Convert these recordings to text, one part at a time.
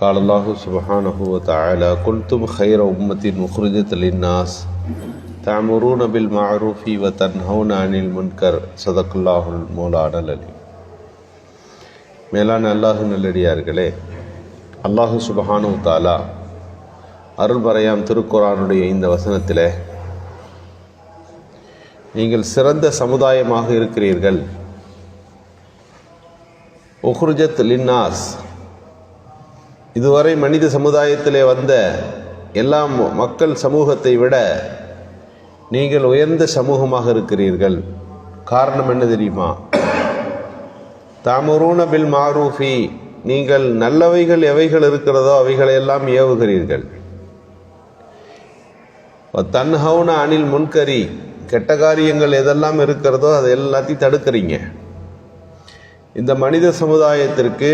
قال الله سبحانه وتعالى كنتم خير أمة أخرجت للناس تأمرون بالمعروف وتنهون عن المنكر صدق الله المولانا العليم. மேலான அல்லாஹ் நல்லடியார்களே, அல்லாஹு சுப்ஹானஹு வ தஆலா அருள்மறையாம் திருக்குர்ஆனுடைய இந்த வசனத்திலே நீங்கள் சிறந்த சமுதாயமாக இருக்கிறீர்கள், உஹ்ருஜத் லின்னாஸ், இதுவரை மனித சமுதாயத்திலே வந்த எல்லா மக்கள் சமூகத்தை விட நீங்கள் உயர்ந்த சமூகமாக இருக்கிறீர்கள். காரணம் என்ன தெரியுமா? தஅமுரூன பில் மாரூஃபி, நீங்கள் நல்லவைகள் எவைகள் இருக்கிறதோ அவைகளையெல்லாம் ஏவுகிறீர்கள். தன்ஹவுன அனில் முன்கரி, கெட்ட காரியங்கள் எதெல்லாம் இருக்கிறதோ அதை எல்லாத்தையும் தடுக்கிறீங்க. இந்த மனித சமுதாயத்திற்கு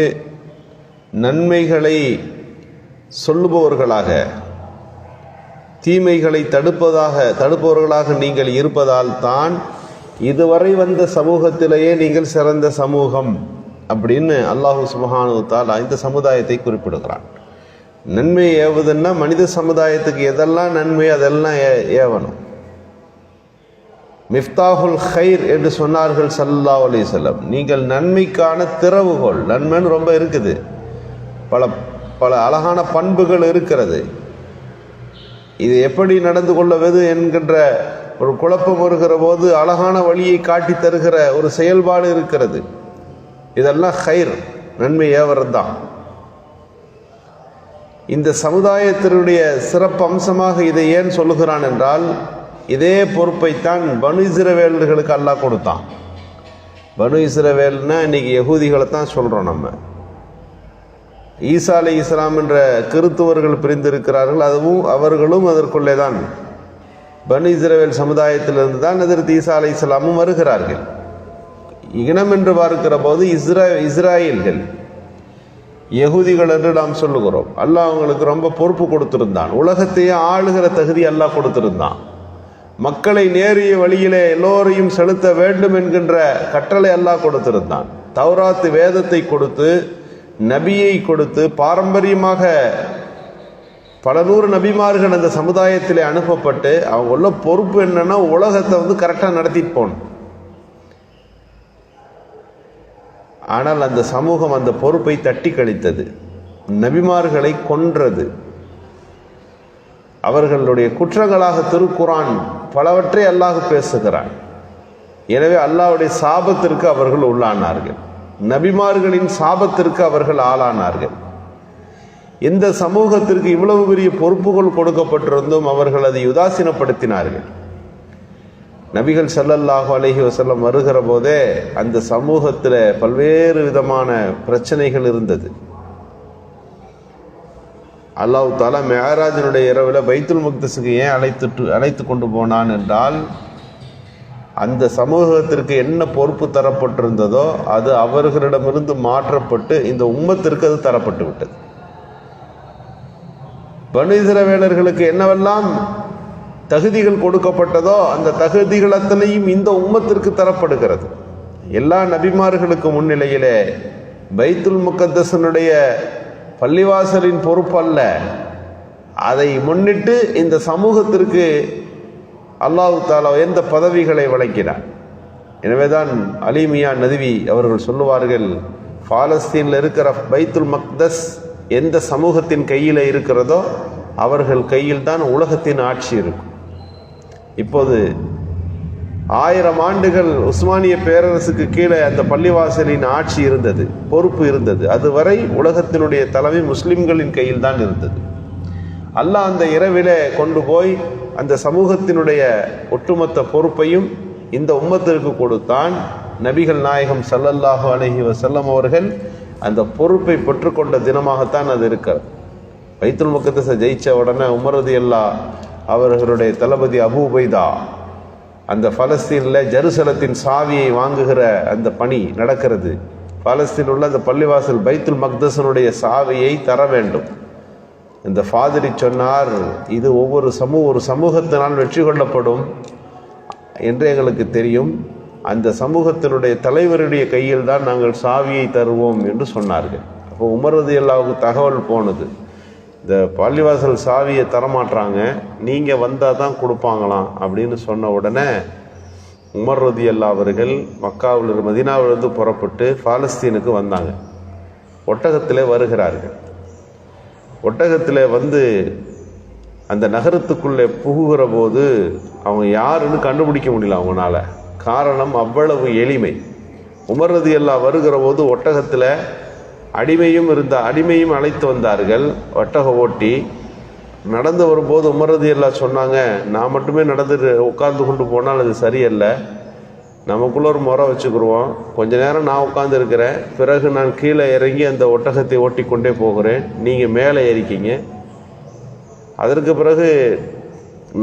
நன்மைகளை சொல்லுபவர்களாக, தீமைகளை தடுப்பவர்களாக நீங்கள் இருப்பதால் தான் இதுவரை வந்த சமூகத்திலேயே நீங்கள் சிறந்த சமூகம் அப்படின்னு அல்லாஹு சுப்ஹானஹு வ தஆலா இந்த சமுதாயத்தை குறிப்பிடுகிறான். நன்மை ஏவுதுன்னா மனித சமுதாயத்துக்கு எதெல்லாம் நன்மை அதெல்லாம் ஏவணும். மிஃப்தாஹுல் ஹைர் என்று சொன்னார்கள் ஸல்லல்லாஹு அலைஹி வஸல்லம். நீங்கள் நன்மைக்கான திறவுகோல். நன்மைன்னு ரொம்ப இருக்குது, பல பல அழகான பண்புகள் இருக்கிறது. இது எப்படி நடந்து கொள்வது என்கின்ற ஒரு குழப்பம் வருகிற போது அழகான வழியை காட்டி தருகிற ஒரு செயல்பாடு இருக்கிறது. இதெல்லாம் ஹைர், நன்மை ஏவரம் தான். இந்த சமுதாயத்தினுடைய சிறப்பு அம்சமாக இதை ஏன் சொல்லுகிறான் என்றால், இதே பொறுப்பைத்தான் பனு இஸ்ரவேலர்களுக்கு அல்லாஹ் கொடுத்தான். பனு இஸ்ரவேல்னா இன்னைக்கு யகூதிகளை தான் சொல்கிறோம். நம்ம ஈசா அலைஹிஸ்ஸலாம் என்ற கிறித்துவர்கள் பிரிந்திருக்கிறார்கள், அதுவும் அவர்களும் அதற்குள்ளே தான். பனு இஸ்ரவேல் சமுதாயத்திலிருந்து தான் ஹஜ்ரத் ஈசா அலைஹிஸ்ஸலாமும் வருகிறார்கள். இனம் என்று பார்க்கிற போது இஸ்ராயேல்கள், யகூதிகள் என்று நாம் சொல்லுகிறோம். அல்லாஹ் அவங்களுக்கு ரொம்ப பொறுப்பு கொடுத்திருந்தான். உலகத்தையே ஆளுகிற தகுதி அல்லாஹ் கொடுத்திருந்தான். மக்களை நேரிய வழியிலே எல்லோரையும் செலுத்த வேண்டும் என்கின்ற கட்டளை அல்லாஹ் கொடுத்திருந்தான். தௌராத் வேதத்தை கொடுத்து, நபியை கொடுத்து, பாரம்பரியமாக பல நூறு நபிமார்கள் அந்த சமுதாயத்திலே அனுப்பப்பட்டு அவங்க உள்ள பொறுப்பு என்னன்னா உலகத்தை கரெக்டாக நடத்திட்டு போகணும். ஆனால் அந்த சமூகம் அந்த பொறுப்பை தட்டி கழித்தது, நபிமார்களை கொன்றது. அவர்களுடைய குற்றங்களாக திருக்குர்ஆன் பலவற்றை அல்லாஹ் பேசுகிறான். எனவே அல்லாஹ்வுடைய சாபத்திற்கு அவர்கள் உள்ளானார்கள், நபிமார்களின் சாபத்திற்கு அவர்கள் ஆளானார்கள். எந்த சமூகத்திற்கு இவ்வளவு பெரிய பொறுப்புகள் கொடுக்கப்பட்டிருந்தும் அவர்கள் அதை உதாசீனப்படுத்தினார்கள். நபிகள் ஸல்லல்லாஹு அலைஹி வஸல்லம் வருகிற போதே அந்த சமூகத்தில் பல்வேறு விதமான பிரச்சனைகள் இருந்தது. அல்லாஹ் தஆலா மிஅராஜினுடைய இரவில் பைத்துல் மக்திஸுக்கு ஏன் அழைத்து கொண்டு போனான் என்றால், அந்த சமூகத்திற்கு என்ன பொறுப்பு தரப்பட்டிருந்ததோ அது அவர்களிடமிருந்து மாற்றப்பட்டு இந்த உம்மத்திற்கு அது தரப்பட்டு விட்டது. பனு இஸ்ரவேலர்களுக்கு என்னவெல்லாம் தகுதிகள் கொடுக்கப்பட்டதோ அந்த தகுதிகள் அத்தனையும் இந்த உம்மத்திற்கு தரப்படுகிறது. எல்லா நபிமார்களுக்கு முன்னிலையிலே பைத்துல் முகத்தஸினுடைய பள்ளிவாசலின் பொறுப்பு அல்ல, அதை முன்னிட்டு இந்த சமூகத்திற்கு அல்லாஹ் தஆலா எந்த பதவிகளை வழங்கினார். எனவேதான் அலி மியா நதுவி அவர்கள் சொல்லுவார்கள், பாலஸ்தீனில் இருக்கிற பைத்துல் மக்தஸ் எந்த சமூகத்தின் கையில் இருக்கிறதோ அவர்கள் கையில் தான் உலகத்தின் ஆட்சி இருக்கும். இப்போது 1000 ஆண்டுகள் உஸ்மானிய பேரரசுக்கு கீழே அந்த பள்ளிவாசலின் ஆட்சி இருந்தது, பொறுப்பு இருந்தது. அதுவரை உலகத்தினுடைய தலைமை முஸ்லிம்களின் கையில் தான் இருந்தது. அல்லாஹ் அந்த இரவிலே கொண்டு போய் அந்த சமூகத்தினுடைய ஒட்டுமொத்த பொறுப்பையும் இந்த உம்மத்திற்கு கொடுத்தான். நபிகள் நாயகம் ஸல்லல்லாஹு அலைஹி வஸல்லம் அவர்கள் அந்த பொறுப்பை பெற்றுக்கொண்ட தினமாகத்தான் அது இருக்கிறது. பைத்துல் முகத்தஸை ஜெயிச்ச உடனே உமர் ரலியல்லாஹு அவர்களுடைய தளபதி அபூ உபைதா அந்த பலஸ்தீனில் ஜெருசலத்தின் சாவியை வாங்குகிற அந்த பணி நடக்கிறது. பாலஸ்தீனில் உள்ள அந்த பள்ளிவாசல் பைத்துல் மக்தஸினுடைய சாவியை தர வேண்டும். இந்த ஃபாதிரி சொன்னார், இது ஒரு சமூகத்தினால் வெற்றி கொள்ளப்படும் என்று எங்களுக்கு தெரியும். அந்த சமூகத்தினுடைய தலைவருடைய கையில் தான் நாங்கள் சாவியை தருவோம் என்று சொன்னார்கள். அப்போ உமர் ரலியல்லாஹுவுக்கு தகவல் போனது, இந்த பள்ளிவாசல் சாவியை தரமாட்டாங்க, நீங்கள் வந்தால் தான் கொடுப்பாங்களாம் அப்படின்னு சொன்ன உடனே உமர் ரலியல்லாஹு அவர்கள் மக்காவிலிருந்து மதீனாவிலிருந்து புறப்பட்டு பாலஸ்தீனுக்கு வந்தாங்க. ஒட்டகத்திலே வருகிறார்கள். ஒட்டகத்தில் வந்து அந்த நகரத்துக்குள்ளே புகுகிற போது அவங்க யாருன்னு கண்டுபிடிக்க முடியல அவங்களால. காரணம் அவ்வளவு எளிமை. உமர் ரலியல்லாஹு வருகிற போது ஒட்டகத்தில் அடிமையும் அழைத்து வந்தார்கள். ஒட்டக ஓட்டி நடந்து வரும்போது உமர் ரலியல்லாஹு சொன்னாங்க, நான் மட்டுமே நடந்து உட்கார்ந்து கொண்டு போனால் அது சரியல்ல, நமக்குள்ள ஒரு முறை வச்சுக்கிடுவோம், கொஞ்ச நேரம் நான் உட்கார்ந்து இருக்கிறேன், பிறகு நான் கீழே இறங்கி அந்த ஒட்டகத்தை ஓட்டி கொண்டே போகிறேன், நீங்கள் மேலே ஏறிக்கிங்க, அதற்கு பிறகு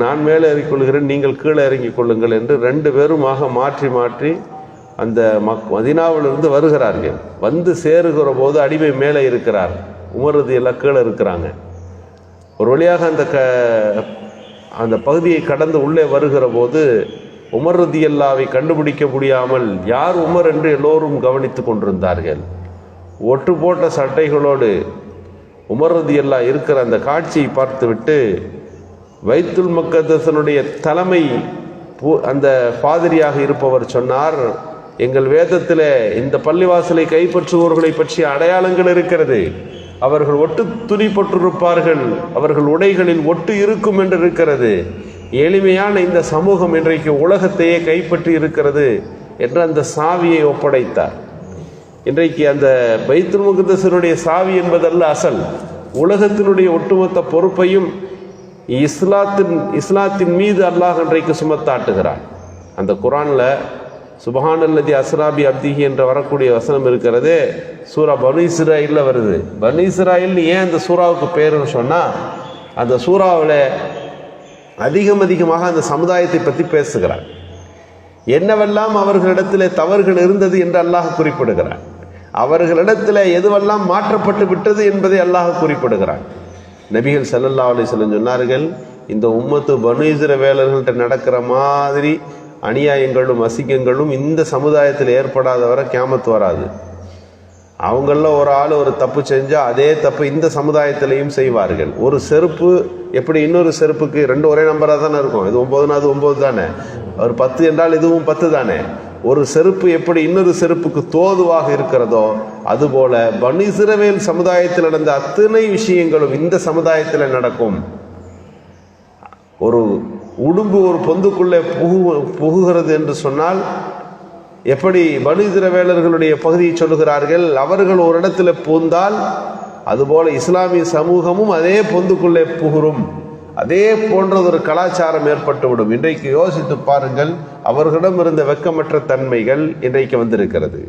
நான் மேலே ஏறிக்கொள்கிறேன், நீங்கள் கீழே இறங்கி கொள்ளுங்கள் என்று 2 பேருமாக மாற்றி மாற்றி அந்த மதீனாவிலிருந்து வருகிறார்கள். வந்து சேருகிற போது அடிமை மேலே இருக்கிறார், உமர் ரலியல்லாஹு கீழே இருக்கிறாங்க. ஒரு வழியாக அந்த பகுதியை கடந்து உள்ளே வருகிற போது உமர் ரலியல்லாஹுவை கண்டுபிடிக்க முடியாமல் யார் உமர் என்று எல்லோரும் கவனித்து கொண்டிருந்தார்கள். ஒட்டு போட்ட சட்டைகளோடு உமர் ரலியல்லாஹு இருக்கிற அந்த காட்சியை பார்த்துவிட்டு பைத்துல் முகத்தஸினுடைய தலைமை அந்த பாதிரியாக இருப்பவர் சொன்னார், எங்கள் வேதத்தில் இந்த பள்ளிவாசலை கைப்பற்றுபவர்களை பற்றிய அடையாளங்கள் இருக்கிறது, அவர்கள் ஒட்டு துணிப்பட்டிருப்பார்கள், அவர்கள் உடைகளில் ஒட்டு இருக்கும் என்று இருக்கிறது, எளிமையான இந்த சமூகம் இன்றைக்கு உலகத்தையே கைப்பற்றி இருக்கிறது என்று அந்த சாவியை ஒப்படைத்தார். இன்றைக்கு அந்த பைத்துல் முகத்தஸினுடைய சாவி என்பதல்ல அசல், உலகத்தினுடைய ஒட்டுமொத்த பொறுப்பையும் இஸ்லாத்தின் மீது அல்லாஹ் இன்றைக்கு சுமத்தாட்டுகிறான். அந்த குர்ஆன்ல சுப்ஹானல்லதி அஸ்ரா பி அப்திஹி என்ற வரக்கூடிய வசனம் இருக்கிறது, சூரா பனு இஸ்ராயில் வருது. பனு இஸ்ராயில் ஏன் அந்த சூறாவுக்கு பேருன்னு சொன்னால், அந்த சூறாவில் அதிகமாக அந்த சமுதாயத்தை பற்றி பேசுகிறார். என்னவெல்லாம் அவர்களிடத்தில் தவறுகள் இருந்தது என்று அல்லாஹ் குறிப்பிடுகிறார், அவர்களிடத்தில் எதுவெல்லாம் மாற்றப்பட்டு விட்டது என்பதை அல்லாஹ் குறிப்பிடுகிறார். நபிகள் ஸல்லல்லாஹு அலைஹி வஸல்லம் சொன்னார்கள், இந்த உம்மத்து பனு இஸ்ரவேலர்கள்ட்ட நடக்கிற மாதிரி அநியாயங்களும் அசிங்கங்களும் இந்த சமுதாயத்தில் ஏற்படாத வரை கியாமத் வராது. அவங்கள ஒரு ஆள் ஒரு தப்பு செஞ்சால் அதே தப்பு இந்த சமுதாயத்திலையும் செய்வார்கள். ஒரு செருப்பு எப்படி இன்னொரு செருப்புக்கு 2 ஒரே நம்பராக தானே இருக்கும், இது 9 அது 9 தானே, ஒரு 10 என்றால் இதுவும் 10 தானே. ஒரு செருப்பு எப்படி இன்னொரு செருப்புக்கு தோதுவாக இருக்கிறதோ அதுபோல பனு இஸ்ரவேல் சமுதாயத்தில் நடந்த அத்தனை விஷயங்களும் இந்த சமுதாயத்தில் நடக்கும். ஒரு உடும்பு ஒரு பொந்துக்குள்ளே புகுகிறது என்று சொன்னால் எப்படி பனு இஸ்ரவேலர்களுடைய பகுதியை சொல்லுகிறார்கள், அவர்கள் ஒரு இடத்துல பூந்தால் அதுபோல இஸ்லாமிய சமூகமும் அதே பொந்துக்குள்ளே புகுரும், அதே போன்ற ஒரு கலாச்சாரம் ஏற்பட்டுவிடும். இன்றைக்கு யோசித்து பாருங்கள், அவர்களிடம் இருந்த வெட்கமற்ற தன்மைகள் இன்றைக்கு வந்திருக்கிறது.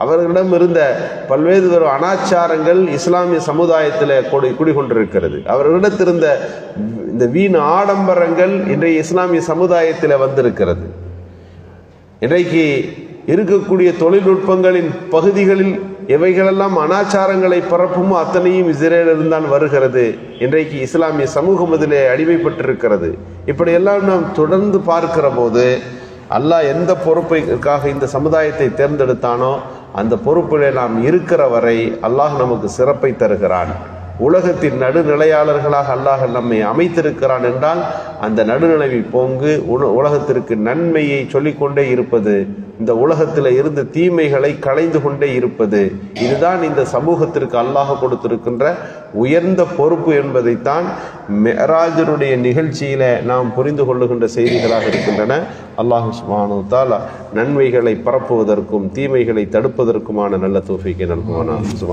அவர்களிடம் இருந்த பல்வேறு அனாச்சாரங்கள் இஸ்லாமிய சமுதாயத்தில் குடிகொண்டிருக்கிறது. அவர்களிடத்திருந்த இந்த வீண் ஆடம்பரங்கள் இன்றைய இஸ்லாமிய சமுதாயத்தில் வந்திருக்கிறது. இன்றைக்கு இருக்கக்கூடிய தொழில்நுட்பங்களின் பகுதிகளில் எவைகளெல்லாம் அனாச்சாரங்களை பரப்புமோ அத்தனையும் இஸ்ரேலிலிருந்தான் வருகிறது. இன்றைக்கு இஸ்லாமிய சமூகம் அதிலே அடிமைப்பட்டிருக்கிறது. இப்படியெல்லாம் நாம் தொடர்ந்து பார்க்கிற போது அல்லாஹ் எந்த பொறுப்புக்காக இந்த சமுதாயத்தை தேர்ந்தெடுத்தானோ அந்த பொறுப்பிலே நாம் இருக்கிற வரை அல்லாஹ் நமக்கு சிறப்பை தருகிறான். உலகத்தின் நடுநிலையாளர்களாக அல்லாஹ் நம்மை அமைத்திருக்கிறான் என்றால் அந்த நடுநிலைமை போங்கு உலகத்திற்கு நன்மையை சொல்லிக்கொண்டே இருப்பது, இந்த உலகத்தில் இருந்து தீமைகளை களைந்து கொண்டே இருப்பது, இதுதான் இந்த சமூகத்திற்கு அல்லாஹ் கொடுத்திருக்கின்ற உயர்ந்த பொறுப்பு என்பதைத்தான் மிஅராஜினுடைய நிகழ்ச்சியில நாம் புரிந்து கொள்ளுகின்ற செய்திகளாக இருக்கின்றன. அல்லாஹ் சுப்ஹானஹு வ தஆலா நன்மைகளை பரப்புவதற்கும் தீமைகளை தடுப்பதற்குமான நல்ல தௌஃபீக்கை நல்குவானாக.